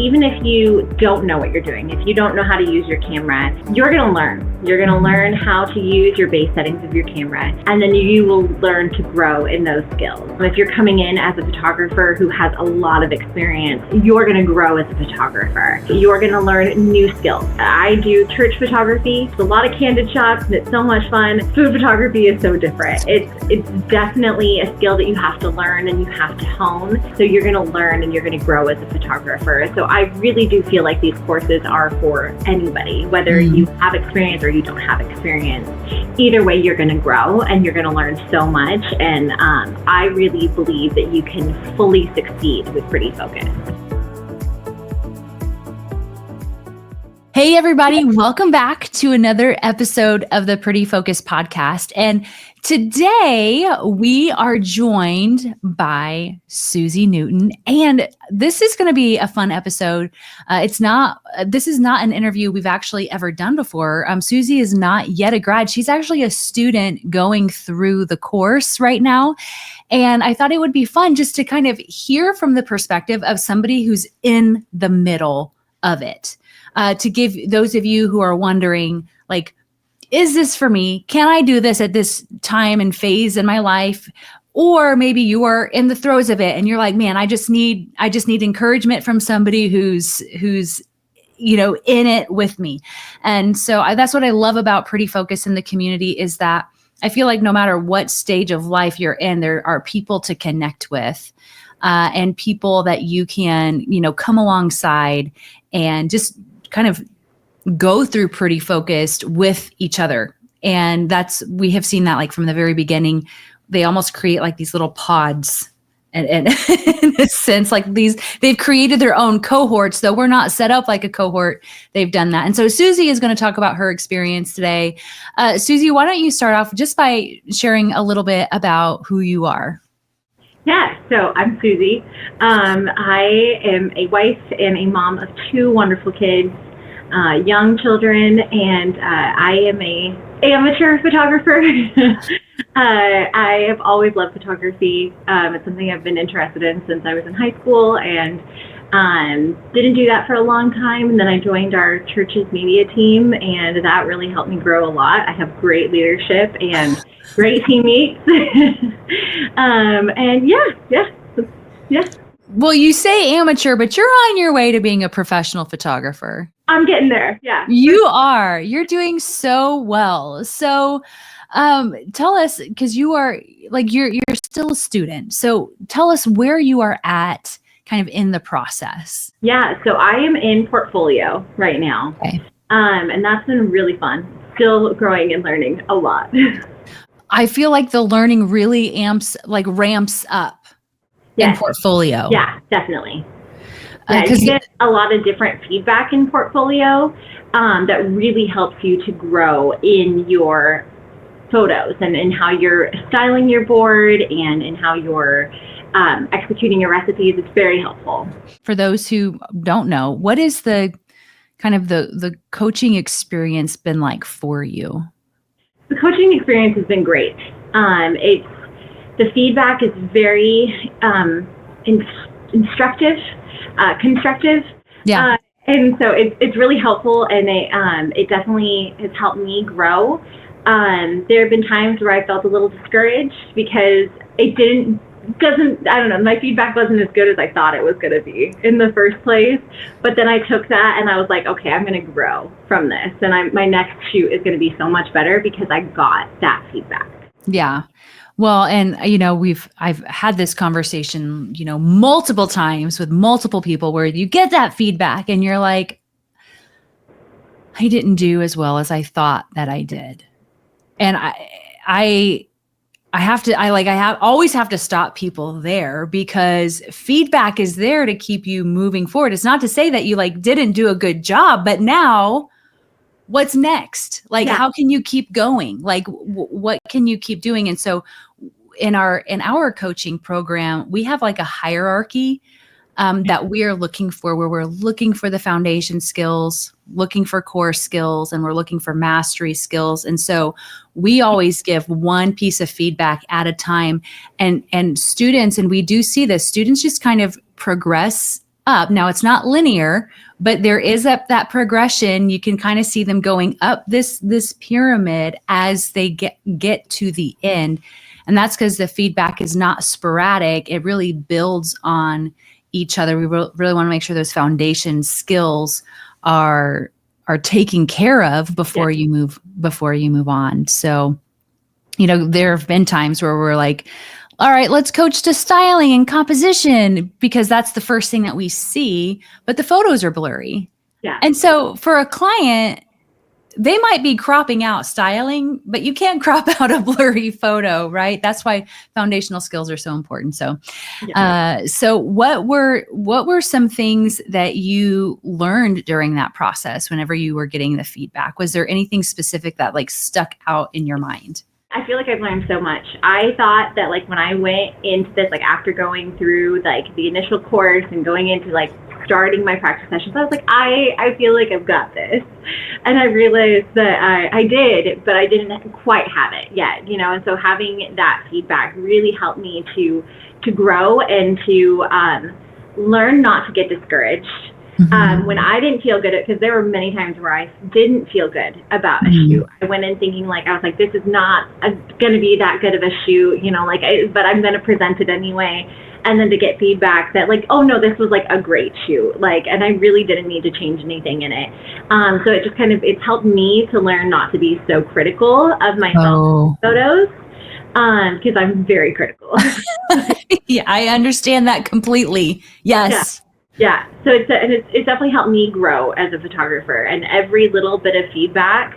even if you don't know what you're doing, if you don't know how to use your camera, you're going to learn. You're going to learn how to use your base settings of your camera, and then you will learn to grow in those skills. If you're coming in as a photographer who has a lot of experience, you're going to grow as a photographer. You're going to learn new skills. I do church photography. It's a lot of candid shots, and it's so much fun. Food photography is so different. It's definitely a skill that you have to learn and you have to hone. So you're going to learn and you're going to grow as a photographer. So I really do feel like these courses are for anybody, whether you have experience or you don't have experience. Either way, you're going to grow and you're going to learn so much. And I really believe that you can fully succeed with Pretty Focus. Hey, everybody. Welcome back to another episode of the Pretty Focus podcast. And today we are joined by Susie Newton. And this is going to be a fun episode. This is not an interview we've actually ever done before. Susie is not yet a grad. She's actually a student going through the course right now. And I thought it would be fun just to kind of hear from the perspective of somebody who's in the middle of it. To give those of you who are wondering, like, is this for me? Can I do this at this time and phase in my life? Or maybe you are in the throes of it and you're like, man, I just need encouragement from somebody who's in it with me. And so that's what I love about Pretty Focus in the community, is that I feel like no matter what stage of life you're in, there are people to connect with, and people that you can, come alongside and just kind of go through Pretty Focused with each other. And we have seen that, like, from the very beginning. They almost create like these little pods, and in a sense, like they've created their own cohorts, though we're not set up like a cohort. They've done that. And so Susie is going to talk about her experience today. Susie, why don't you start off just by sharing a little bit about who you are? Yeah, so I'm Susie. I am a wife and a mom of two wonderful kids, young children, and I am a amateur photographer. I have always loved photography. It's something I've been interested in since I was in high school, and didn't do that for a long time. And then I joined our church's media team, and that really helped me grow a lot. I have great leadership and great teammates. And yeah. Well, you say amateur, but you're on your way to being a professional photographer. I'm getting there. Yeah. You are. You're doing so well. So tell us, because you are you're still a student. So tell us where you are at kind of in the process. Yeah. So I am in portfolio right now. Okay. And that's been really fun. Still growing and learning a lot. I feel like the learning really ramps up in portfolio. Yeah, definitely. Yeah, you get a lot of different feedback in portfolio that really helps you to grow in your photos and in how you're styling your board and in how you're executing your recipes. It's very helpful. For those who don't know, what is the kind of the coaching experience been like for you? The coaching experience has been great. The feedback is very instructive, constructive. Yeah. And so it's really helpful, and it definitely has helped me grow. There have been times where I felt a little discouraged because my feedback wasn't as good as I thought it was going to be in the first place. But then I took that and I was like, okay, I'm going to grow from this. And my next shoot is going to be so much better because I got that feedback. Yeah. Well, and I've had this conversation, multiple times with multiple people where you get that feedback and you're like, I didn't do as well as I thought that I did. And I always have to stop people there, because feedback is there to keep you moving forward. It's not to say that you didn't do a good job, but now what's next? How can you keep going? What can you keep doing? And so in our coaching program, we have a hierarchy that we are looking for, where we're looking for the foundation skills, looking for core skills, and we're looking for mastery skills. And so we always give one piece of feedback at a time, and students, and we do see this, students just kind of progress up. Now it's not linear, but there is that progression. You can kind of see them going up this pyramid as they get to the end. And that's because the feedback is not sporadic. It really builds on each other. We really want to make sure those foundation skills are taken care of before you move on. So, there have been times where we're like, all right, let's coach to styling and composition, because that's the first thing that we see, but the photos are blurry. Yeah. And so for a client, they might be cropping out styling, but you can't crop out a blurry photo, right? That's why foundational skills are so important. So, so what were some things that you learned during that process whenever you were getting the feedback? Was there anything specific that like stuck out in your mind? I feel like I've learned so much. I thought that like when I went into this, like after going through like the initial course and going into like starting my practice sessions, I was like, I feel like I've got this. And I realized that I did, but I didn't quite have it yet, and so having that feedback really helped me to grow and to learn not to get discouraged. When I didn't feel good, because there were many times where I didn't feel good about a shoot. I went in thinking like, I was like, this is not going to be that good of a shoot, but I'm going to present it anyway. And then to get feedback that like, oh no, this was like a great shoot. and I really didn't need to change anything in it. So it just it's helped me to learn not to be so critical of myself photos. Because I'm very critical. Yeah, I understand that completely. Yes. Yeah, so it's definitely helped me grow as a photographer, and every little bit of feedback,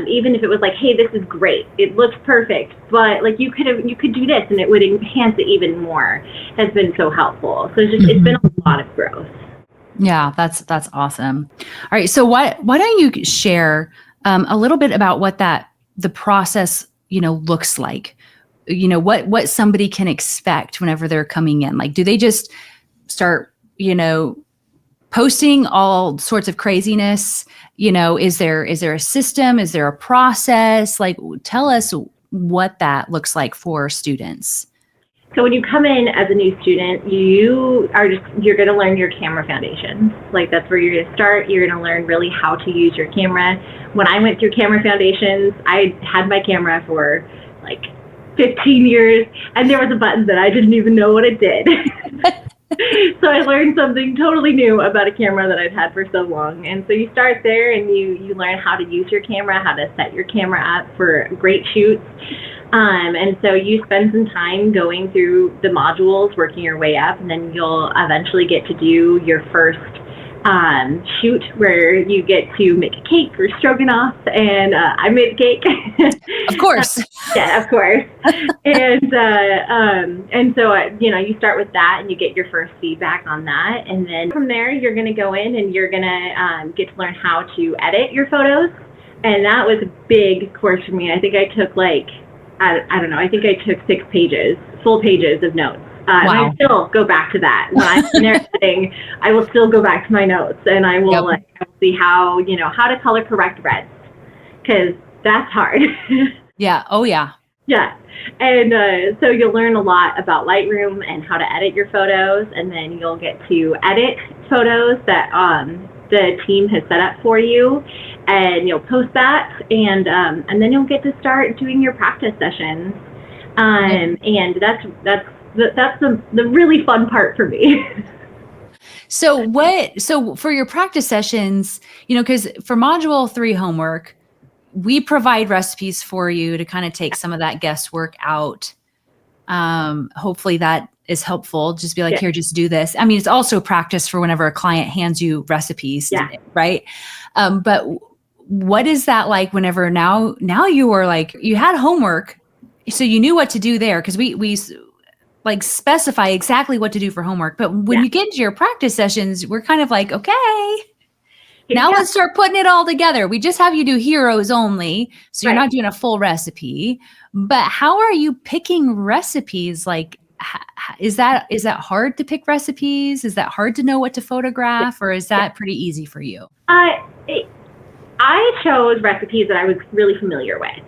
even if it was like, hey, this is great, it looks perfect, but like you could do this and it would enhance it even more, has been so helpful. So it's been a lot of growth. Yeah, that's awesome. All right, so why don't you share a little bit about what the process looks like? What somebody can expect whenever they're coming in. Like, do they just start posting all sorts of craziness? Is there a system? Is there a process? Like, tell us what that looks like for students. So when you come in as a new student, you're going to learn your camera foundations. Like that's where you're going to start. You're going to learn really how to use your camera. When I went through camera foundations, I had my camera for like 15 years, and there was a button that I didn't even know what it did. So I learned something totally new about a camera that I'd had for so long. And so you start there and you learn how to use your camera, how to set your camera up for great shoots. And so you spend some time going through the modules, working your way up, and then you'll eventually get to do your first shoot where you get to make a cake or stroganoff, and I made the cake. Of course. Yeah, of course. And so you start with that and you get your first feedback on that, and then from there you're going to go in and you're going to get to learn how to edit your photos. And that was a big course for me. I think I took I don't know, I think I took 6 full pages of notes. Wow. And I still go back to that. When I'm in there editing, I will still go back to my notes, and I will I will see how to color correct reds, because that's hard. Yeah. Oh yeah. Yeah. And so you'll learn a lot about Lightroom and how to edit your photos, and then you'll get to edit photos that the team has set up for you, and you'll post that, and then you'll get to start doing your practice sessions. And that's the really fun part for me. So for your practice sessions, because for module 3 homework, we provide recipes for you to kind of take some of that guesswork out. Hopefully that is helpful. Just be like, here, just do this. I mean, it's also practice for whenever a client hands you recipes, right? But what is that like whenever now you are like, you had homework, so you knew what to do there, because we like specify exactly what to do for homework. But when you get into your practice sessions, we're kind of like, okay, now let's start putting it all together. We just have you do heroes only, so you're not doing a full recipe. But how are you picking recipes? Like, is that hard to pick recipes? Is that hard to know what to photograph, or is that pretty easy for you? I chose recipes that I was really familiar with,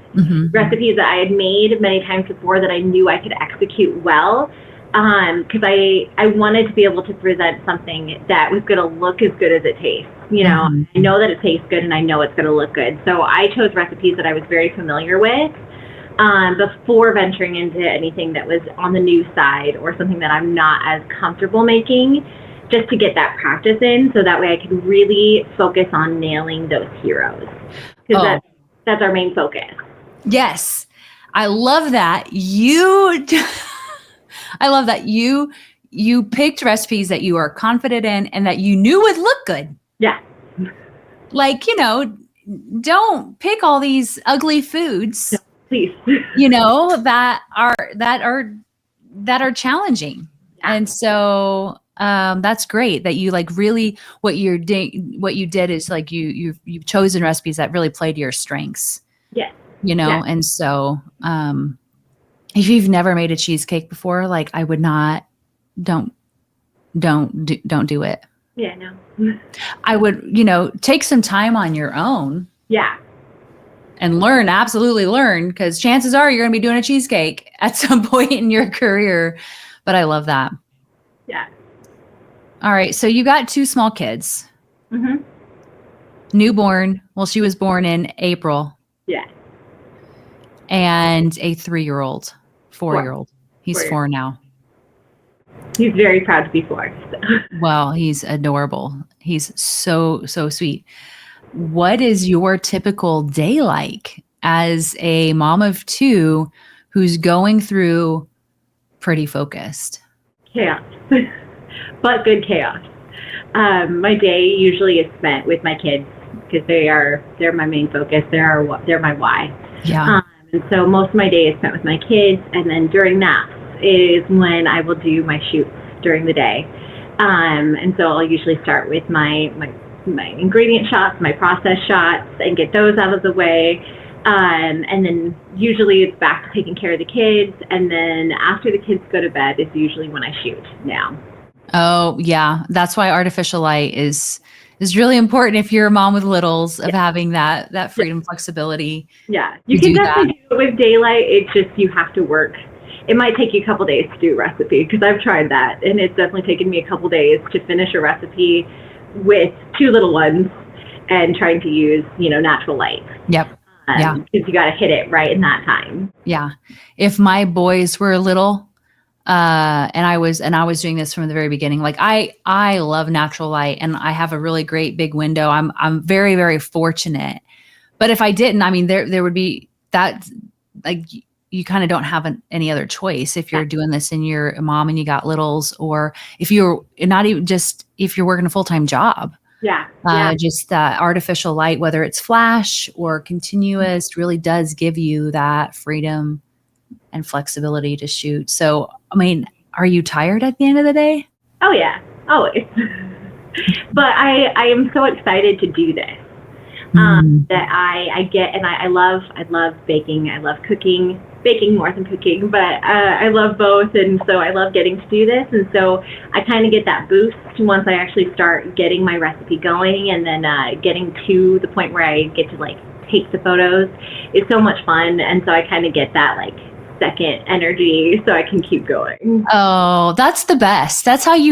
recipes that I had made many times before that I knew I could execute well. because I wanted to be able to present something that was going to look as good as it tastes. I know that it tastes good and I know it's going to look good. So I chose recipes that I was very familiar with before venturing into anything that was on the new side or something that I'm not as comfortable making, just to get that practice in so that way I could really focus on nailing those heroes. Because that's our main focus. Yes. I love that. I love that you picked recipes that you are confident in and that you knew would look good. Yeah. Like, don't pick all these ugly foods. No, please. That are challenging. Yeah. And so that's great that you like really what you did is like you've chosen recipes that really play to your strengths. Yes. Yeah. And so if you've never made a cheesecake before, like I would not, don't do it. Yeah, no. I would, take some time on your own. Yeah. And absolutely learn, because chances are you're going to be doing a cheesecake at some point in your career. But I love that. Yeah. All right. So you got 2 small kids. Mm-hmm. Newborn. Well, she was born in April. Yeah. And a 3-year-old, 4-year-old. He's 4 now. He's very proud to be 4. So. Well, he's adorable. He's so sweet. What is your typical day like as a mom of 2 who's going through Pretty Focused? Chaos, but good chaos. My day usually is spent with my kids because they're my main focus. They're my why. Yeah. And so most of my day is spent with my kids, and then during naps is when I will do my shoots during the day. And so I'll usually start with my ingredient shots, my process shots, and get those out of the way. And then usually it's back to taking care of the kids. And then after the kids go to bed is usually when I shoot now. Oh, yeah. That's why artificial light is really important if you're a mom with littles, of having that freedom, flexibility. Yeah. You can definitely do it with daylight. It's just you have to work. It might take you a couple days to do a recipe, because I've tried that. And it's definitely taken me a couple days to finish a recipe with 2 little ones and trying to use, natural light. Yep. Yeah. Because you got to hit it right in that time. Yeah. If my boys were little, and I was doing this from the very beginning, like I love natural light and I have a really great big window. I'm very, very fortunate. But if I didn't, I mean, there would be that, like, you kind of don't have any other choice if you're doing this and you're a mom and you got littles, or if you're not even just if you're working a full-time job. Yeah. Just that artificial light, whether it's flash or continuous, really does give you that freedom and flexibility to shoot. So, I mean, are you tired at the end of the day? Oh yeah, always. But I am so excited to do this. That I get, and I love baking. I love cooking, baking more than cooking, but I love both. And so I love getting to do this. And so I kind of get that boost once I actually start getting my recipe going, and then getting to the point where I get to like take the photos. It's so much fun. And so I kind of get that like second energy so I can keep going. Oh, that's the best. That's how and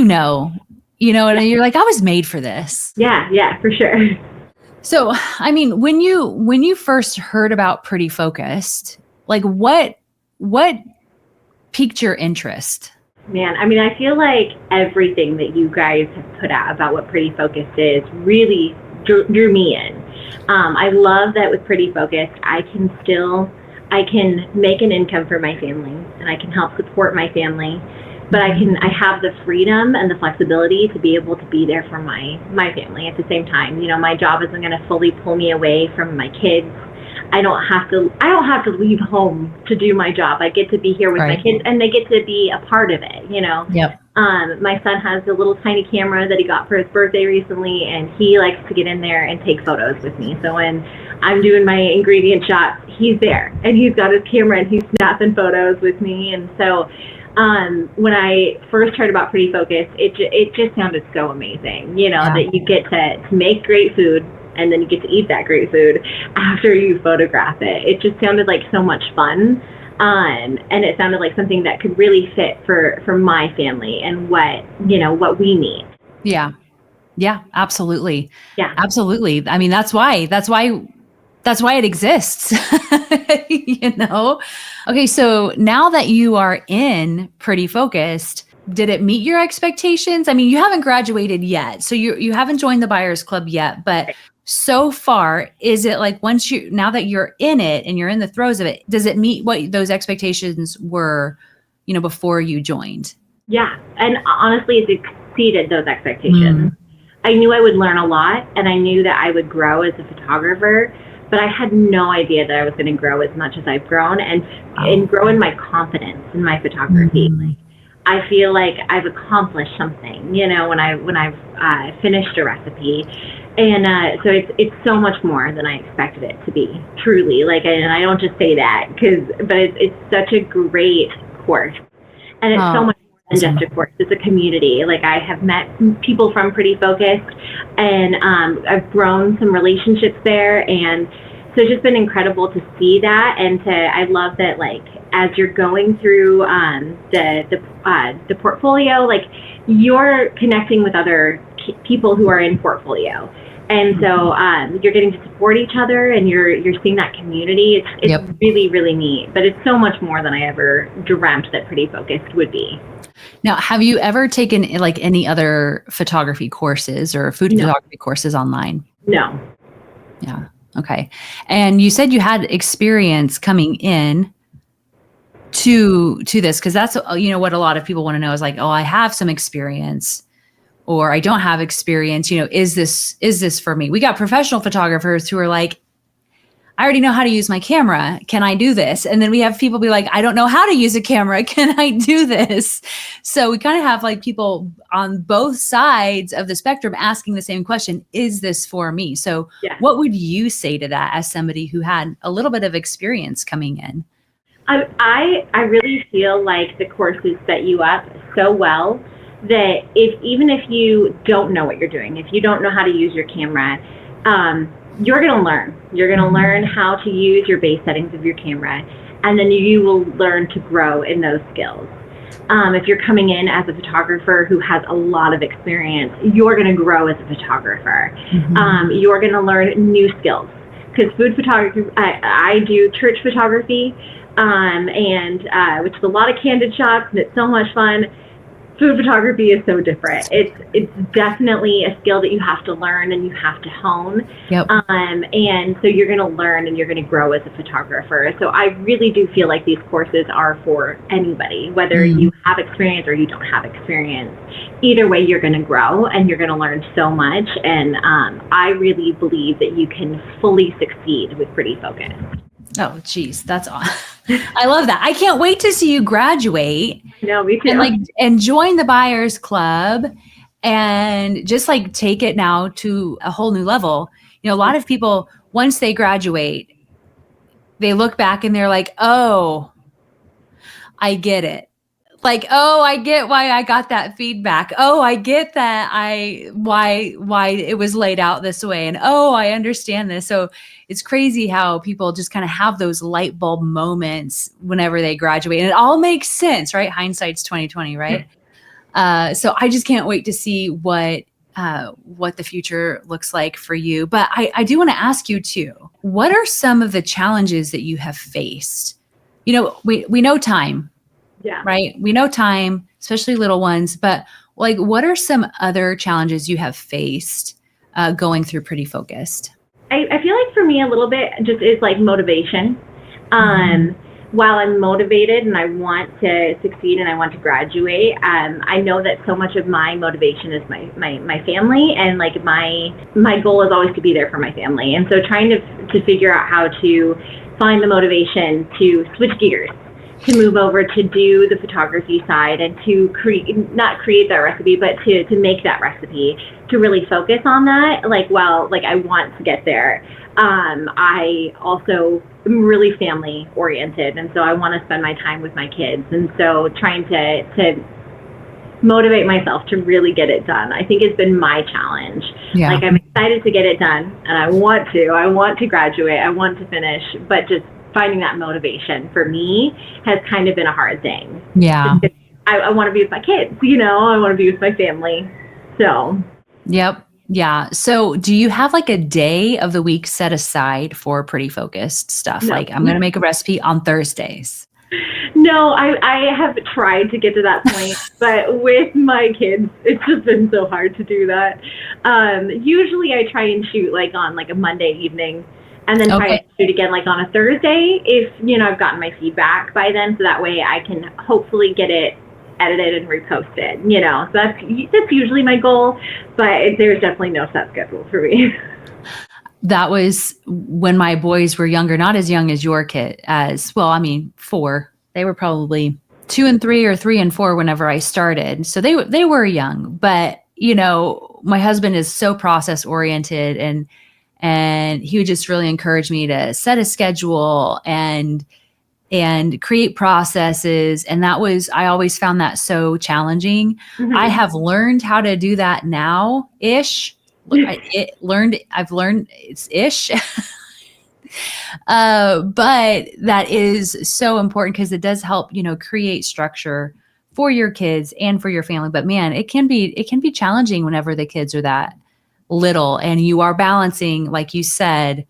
you're like, I was made for this. Yeah, for sure. So, I mean, when you first heard about Pretty Focused, like what piqued your interest? Man, I mean, I feel like everything that you guys have put out about what Pretty Focused is really drew me in. I love that with Pretty Focused, I can make an income for my family and I can help support my family. But I have the freedom and the flexibility to be able to be there for my family at the same time. My job isn't going to fully pull me away from my kids. I don't have to leave home to do my job. I get to be here with my kids, and they get to be a part of it, Yep. My son has a little tiny camera that he got for his birthday recently, and he likes to get in there and take photos with me. So when I'm doing my ingredient shots, he's there, and he's got his camera, and he's snapping photos with me. And so when I first heard about Pretty Focused, it just sounded so amazing, that you get to make great food, and then you get to eat that great food after you photograph it. It just sounded like so much fun. And it sounded like something that could really fit for my family and what we need. Yeah. Yeah, absolutely. Yeah. Absolutely. I mean, that's why it exists. Okay. So now that you are in Pretty Focused, did it meet your expectations? I mean, you haven't graduated yet, so you haven't joined the Buyers Club yet, but so far, is it like now that you're in it and you're in the throes of it, does it meet what those expectations were, before you joined? Yeah. And honestly, it's exceeded those expectations. I knew I would learn a lot, and I knew that I would grow as a photographer, but I had no idea that I was going to grow as much as I've grown and grow in my confidence in my photography. Like, I feel like I've accomplished something, when I've finished a recipe. And so it's so much more than I expected it to be, truly. And I don't just say that but it's such a great course, and it's so much more than just a course. It's a community. I have met people from Pretty Focused, and I've grown some relationships there, and so it's just been incredible to see that. And I love that, as you're going through the portfolio, you're connecting with other people who are in portfolio. And so you're getting to support each other, and you're seeing that community. It's really, really neat. But it's so much more than I ever dreamt that Pretty Focused would be. Now, have you ever taken any other photography courses or food photography courses online? No. Yeah. Okay. And you said you had experience coming in to this, because that's what a lot of people want to know is I have some experience, or I don't have experience. Is this for me? We got professional photographers who are like, I already know how to use my camera. Can I do this? And then we have people be like, I don't know how to use a camera. Can I do this? So we kind of have people on both sides of the spectrum asking the same question, is this for me? So what would you say to that as somebody who had a little bit of experience coming in? I really feel like the courses set you up so well that even if you don't know what you're doing, if you don't know how to use your camera, you're going to learn. You're going to learn how to use your base settings of your camera, and then you will learn to grow in those skills. If you're coming in as a photographer who has a lot of experience, you're going to grow as a photographer. You're going to learn new skills, because food photography, I do church photography, which is a lot of candid shots, and it's so much fun. Food photography is so different. It's definitely a skill that you have to learn and you have to hone. And so you're going to learn and you're going to grow as a photographer. So I really do feel like these courses are for anybody, whether you have experience or you don't have experience. Either way, you're going to grow and you're going to learn so much. And I really believe that you can fully succeed with Pretty Focused. Oh, geez, that's awesome. I love that. I can't wait to see you graduate. No, me too. And join the Buyers Club and just take it now to a whole new level. A lot of people, once they graduate, they look back and they're like, oh, I get it. Oh, I get why I got that feedback. Oh, I get that why it was laid out this way. And oh, I understand this. So it's crazy how people just kind of have those light bulb moments whenever they graduate, and it all makes sense, right? Hindsight's 2020, right? So I just can't wait to see what the future looks like for you. But I do want to ask you too, what are some of the challenges that you have faced? We know time. Yeah. Right. We know time, especially little ones, but what are some other challenges you have faced going through Pretty Focused? I feel like for me a little bit just is motivation. While I'm motivated and I want to succeed and I want to graduate, I know that so much of my motivation is my family, and my goal is always to be there for my family. And so trying to figure out how to find the motivation to switch gears, to move over to do the photography side and to not create that recipe, but to make that recipe, to really focus on that. I want to get there. I also am really family oriented. And so I want to spend my time with my kids. And so trying to motivate myself to really get it done, I think has been my challenge. I'm excited to get it done, and I want to graduate, I want to finish, but just finding that motivation for me has kind of been a hard thing. Yeah. I want to be with my kids, I want to be with my family. So. Yep. Yeah. So do you have like a day of the week set aside for Pretty Focused stuff? No. Like I'm going to make a recipe on Thursdays. No, I have tried to get to that point, but with my kids, it's just been so hard to do that. Usually I try and shoot like on like a Monday evening, and then try to shoot again like on a Thursday if, I've gotten my feedback by then, so that way I can hopefully get it edited and reposted, so that's usually my goal, but there's definitely no set schedule for me. That was when my boys were younger, not as young as your kid, 4. They were probably 2 and 3 or 3 and 4 whenever I started. So they were young, but my husband is so process oriented, and he would just really encourage me to set a schedule and create processes. And I always found that so challenging. Mm-hmm. I have learned how to do that now-ish. I've learned it's ish. But that is so important because it does help, create structure for your kids and for your family. But man, it can be challenging whenever the kids are that little and you are balancing, like you said,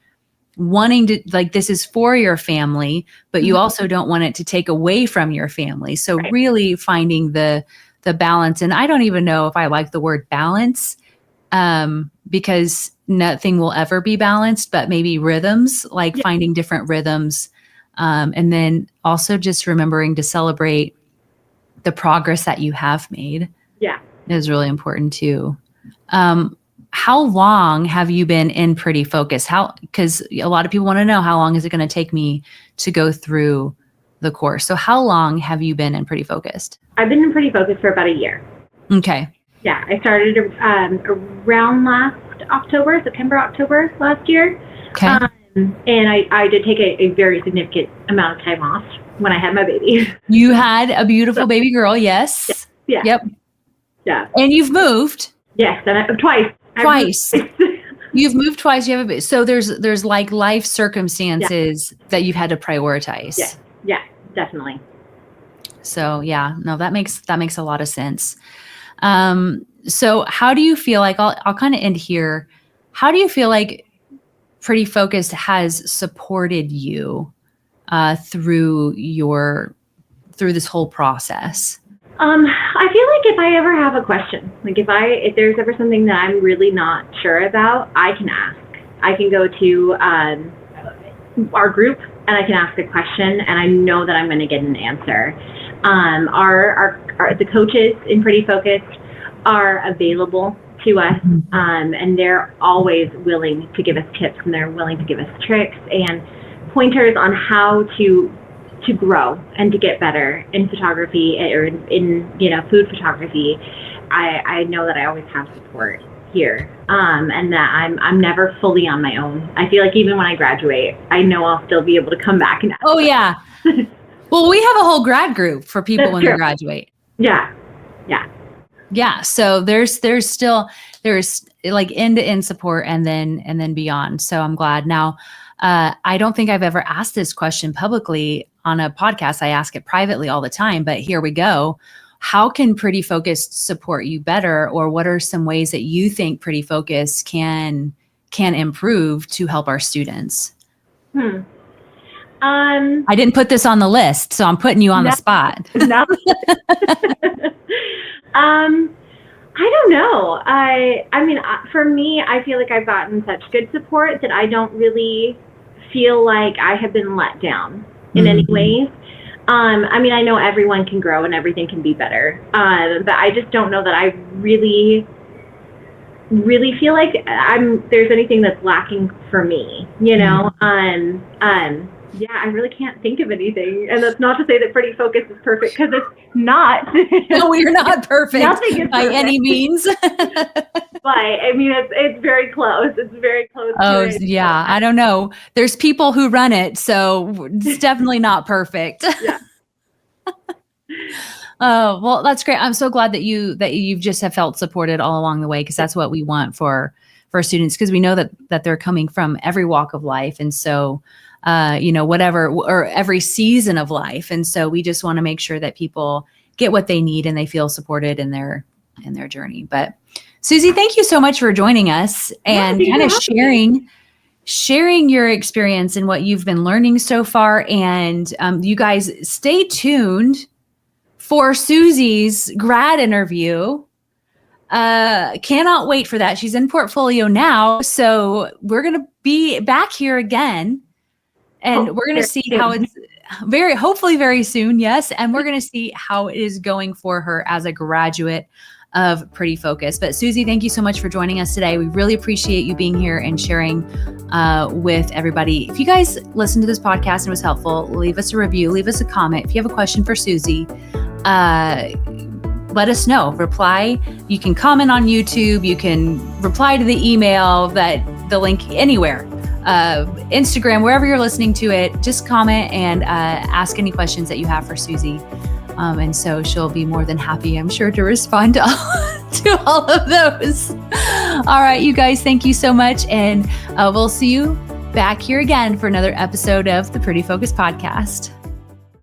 wanting to, like, this is for your family, but you also don't want it to take away from your family. So really finding the balance. And I don't even know if I like the word balance, because nothing will ever be balanced, but maybe rhythms, like finding different rhythms. And then also just remembering to celebrate the progress that you have made. Yeah. Is really important too. How long have you been in Pretty Focused? Because a lot of people want to know, how long is it going to take me to go through the course? So how long have you been in Pretty Focused? I've been in Pretty Focused for about a year. Okay. Yeah, I started around last September, October last year. Okay. And I did take a very significant amount of time off when I had my baby. You had a beautiful baby girl, yes. Yeah. Yep. Yeah. And you've moved. Yes, and twice. You've moved twice. You have so there's like life circumstances that you've had to prioritize. Yeah, definitely. So that makes a lot of sense. So how do you feel like, I'll kind of end here. How do you feel like Pretty Focused has supported you through this whole process? I feel like if I ever have a question, like if there's ever something that I'm really not sure about, I can ask. I can go to our group and I can ask a question, and I know that I'm going to get an answer. The coaches in Pretty Focused are available to us, and they're always willing to give us tips, and they're willing to give us tricks and pointers on how to grow and to get better in photography or in food photography. I know that I always have support here, and that I'm never fully on my own. I feel like even when I graduate, I know I'll still be able to come back and ask. Oh yeah. Well, we have a whole grad group for people That's when true. They graduate. Yeah. So there's like end-to-end support and then beyond. So I'm glad. Now, I don't think I've ever asked this question publicly on a podcast. I ask it privately all the time, but here we go. How can Pretty Focused support you better? Or what are some ways that you think Pretty Focused can improve to help our students? I didn't put this on the list, so I'm putting you on the spot. No. I don't know. I mean, for me, I feel like I've gotten such good support that I don't really feel like I have been let down in any ways. I mean, I know everyone can grow and everything can be better, but I just don't know that I really feel like there's anything that's lacking for me, Yeah, I really can't think of anything. And that's not to say that Pretty Focused is perfect, because it's not. No, you're not perfect. Nothing is by perfect. Any means. But I mean, it's very close. It's very close. Oh, yeah. I don't know. There's people who run it, so it's definitely not perfect. Yeah. Oh, well, that's great. I'm so glad that you just have felt supported all along the way, because that's what we want for students, because we know that they're coming from every walk of life. And so whatever, or every season of life. And so we just want to make sure that people get what they need and they feel supported in their journey. But Susie, thank you so much for joining us and kind of sharing your experience and what you've been learning so far. And you guys stay tuned for Susie's grad interview. Cannot wait for that. She's in portfolio now. So we're going to be back here again and we're going to see how it's hopefully very soon. Yes. And we're going to see how it is going for her as a graduate of Pretty Focus. But Susie, thank you so much for joining us today. We really appreciate you being here and sharing with everybody. If you guys listened to this podcast and it was helpful, leave us a review, leave us a comment. If you have a question for Susie, let us know. Reply. You can comment on YouTube. You can reply to the email, the link anywhere, Instagram, wherever you're listening to it. Just comment and ask any questions that you have for Susie. And so she'll be more than happy, I'm sure, to respond to all of those. All right, you guys, thank you so much. And we'll see you back here again for another episode of the Pretty Focus Podcast.